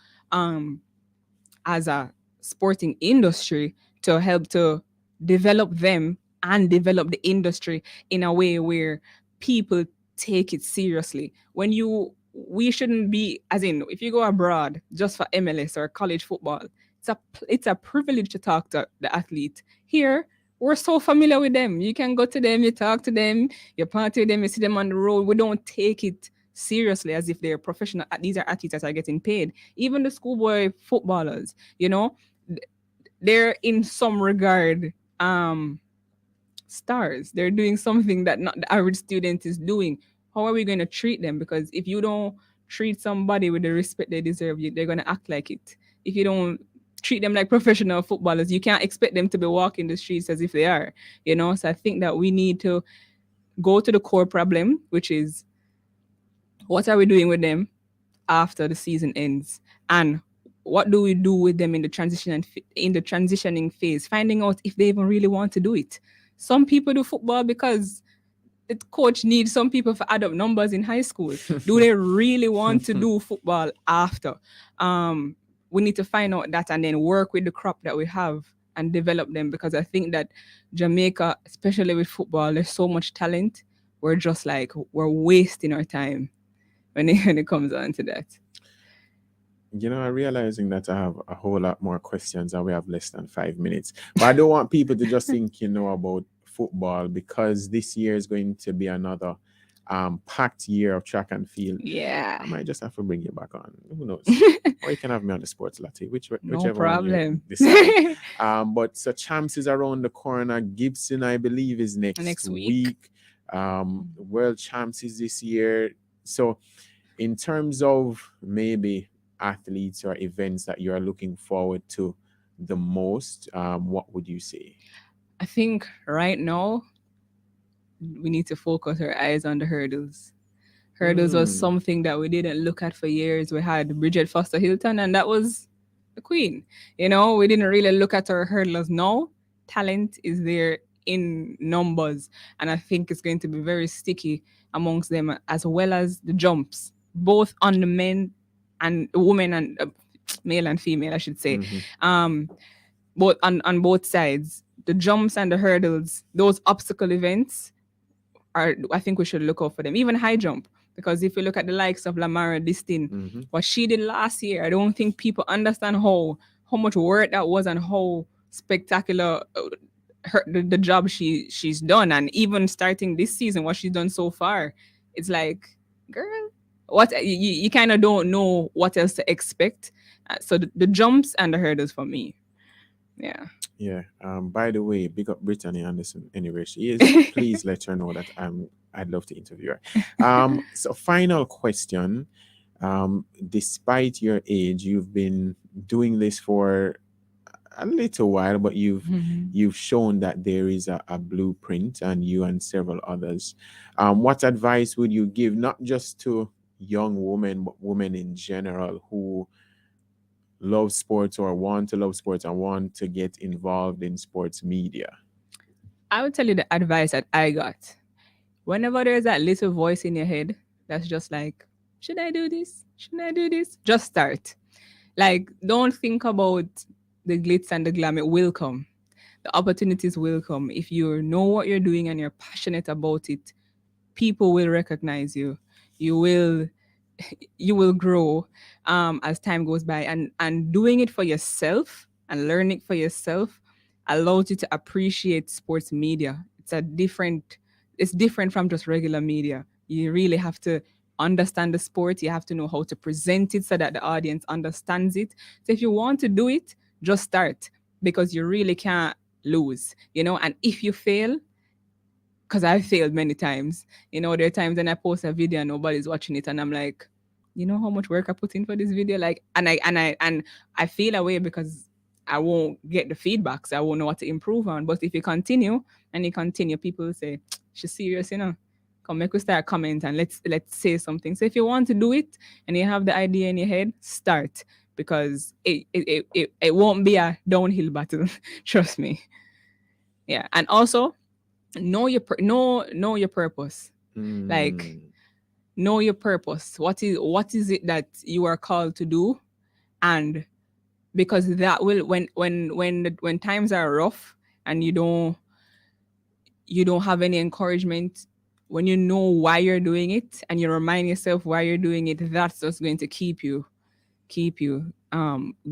as a sporting industry to help to develop them and develop the industry in a way where people take it seriously? We shouldn't be, as in, if you go abroad just for MLS or college football, it's a privilege to talk to the athlete. Here, we're so familiar with them. You can go to them, you talk to them, you party with them, you see them on the road. We don't take it seriously as if they're professional. These are athletes that are getting paid. Even the schoolboy footballers, you know, they're in some regard stars. They're doing something that not the average student is doing. How are we going to treat them? Because if you don't treat somebody with the respect they deserve, they're going to act like it. If you don't treat them like professional footballers, you can't expect them to be walking the streets as if they are, you know? So I think that we need to go to the core problem, which is, what are we doing with them after the season ends? And what do we do with them in the transitioning phase? Finding out if they even really want to do it. Some people do football because the coach needs some people for add up numbers in high school. Do they really want to do football after? We need to find out that and then work with the crop that we have and develop them, because I think that Jamaica, especially with football, there's so much talent. We're just like, we're wasting our time when it comes on to that. You know, I'm realizing that I have a whole lot more questions and we have less than 5 minutes. But I don't want people to just think, you know, about football, because this year is going to be another packed year of track and field. Yeah. I might just have to bring you back on. Who knows? Or you can have me on the sports latte, whichever problem. one you decide. But so champs is around the corner. Gibson, I believe, is next week. World champs is this year. So in terms of maybe athletes or events that you are looking forward to the most, what would you say? I think right now we need to focus our eyes on the hurdles. Hurdles was something that we didn't look at for years. We had Bridget Foster Hilton, and that was the queen. You know, we didn't really look at our hurdlers. Now, talent is there in numbers, and I think it's going to be very sticky amongst them, as well as the jumps, both on the men and women and male and female, I should say. Both on both sides, the jumps and the hurdles, those obstacle events I think we should look out for them. Even high jump, because if you look at the likes of Lamara Distin, what she did last year, I don't think people understand how much work that was and how spectacular the job she's done. And even starting this season, what she's done so far, it's like, girl, what you kind of don't know what else to expect. So the jumps and the hurdles for me. Yeah. Yeah. By the way, big up Brittany Anderson. Anyway, she is. Please let her know that I'd love to interview her. So final question. Despite your age, you've been doing this for a little while, but you've shown that there is a blueprint, and you and several others. What advice would you give, not just to young women, but women in general who love sports or want to love sports and want to get involved in sports media? I would tell you the advice that I got. Whenever there's that little voice in your head that's just like, should I do this? Should I do this? Just start. Like, don't think about the glitz and the glam. It will come. The opportunities will come. If you know what you're doing and you're passionate about it, people will recognize you. You will grow as time goes by, and doing it for yourself and learning for yourself allows you to appreciate sports media. It's different from just regular media. You really have to understand the sport. You have to know how to present it so that the audience understands it. So if you want to do it, just start, because you really can't lose, and if you fail, because I've failed many times. There are times when I post a video and nobody's watching it, and I'm like, you know how much work I put in for this video? Like, and I feel away because I won't get the feedback, so I won't know what to improve on. But if you continue, people will say, she's serious, Come, make we start comment and let's say something. So if you want to do it and you have the idea in your head, start, because it won't be a downhill battle. Trust me. Yeah, and also know your purpose. Like, know your purpose. What is it that you are called to do? And because that will, when times are rough and you don't have any encouragement, when you know why you're doing it and you remind yourself why you're doing it, that's what's going to keep you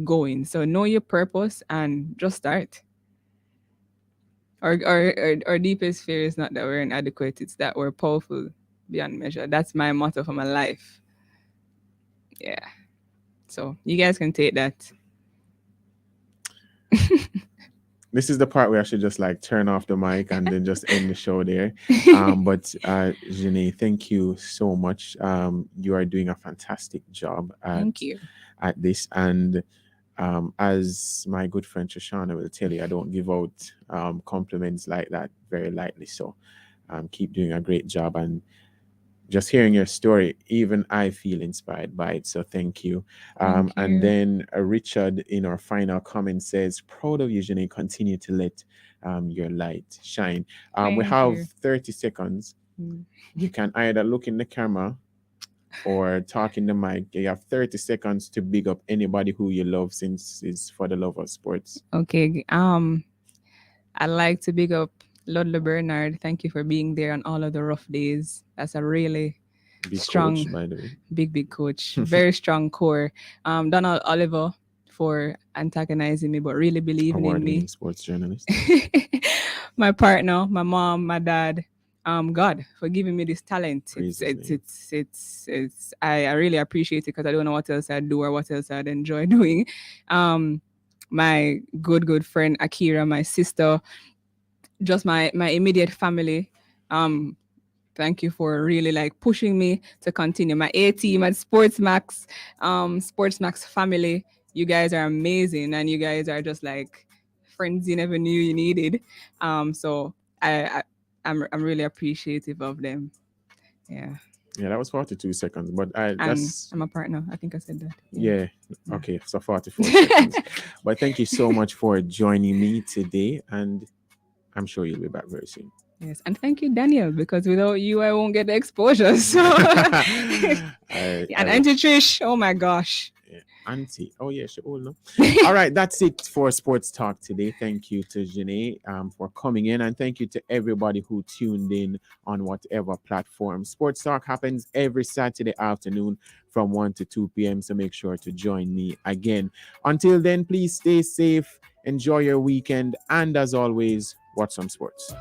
going. So know your purpose and just start. Our deepest fear is not that we're inadequate, it's that we're powerful beyond measure. That's my motto for my life. Yeah. So you guys can take that. This is the part where I should just like turn off the mic and then just end the show there. But Jeanae, thank you so much. You are doing a fantastic job Thank you. at this. And as my good friend Shoshana will tell you, I don't give out compliments like that very lightly. So keep doing a great job. And just hearing your story, even I feel inspired by it. So thank you. Thank you. And then Richard in our final comment says, proud of you, Jeanae. Continue to let your light shine. We Thank have you. 30 seconds. You can either look in the camera or talk in the mic. You have 30 seconds to big up anybody who you love, since it's for the love of sports. Okay. I'd like to big up Ludlow Bernard. Thank you for being there on all of the rough days. That's a really Big strong coach, by the way. big coach. Very strong core. Donald Oliver for antagonizing me, but really believing in me. Award-winning sports journalist. My partner, my mom, my dad, God for giving me this talent. Praise It's I really appreciate it, because I don't know what else I'd do or what else I'd enjoy doing. My good friend Akira, my sister, just my immediate family. Thank you for really like pushing me to continue. My A team at Sportsmax family. You guys are amazing, and you guys are just like friends you never knew you needed. So I'm really appreciative of them. Yeah. Yeah, that was 42 seconds, but And that's I'm a partner. I think I said that. yeah. Okay, so 44 seconds. But thank you so much for joining me today, and I'm sure you'll be back very soon. Yes, and thank you, Daniel, because without you, I won't get the exposure. So, and Auntie Trish, oh my gosh. Auntie, oh yeah, she old, no? All right, that's it for Sports Talk today. Thank you to Jeanae for coming in, and thank you to everybody who tuned in on whatever platform. Sports Talk happens every Saturday afternoon from 1 to 2 p.m. So make sure to join me again. Until then, please stay safe, enjoy your weekend, and as always, watch some sports.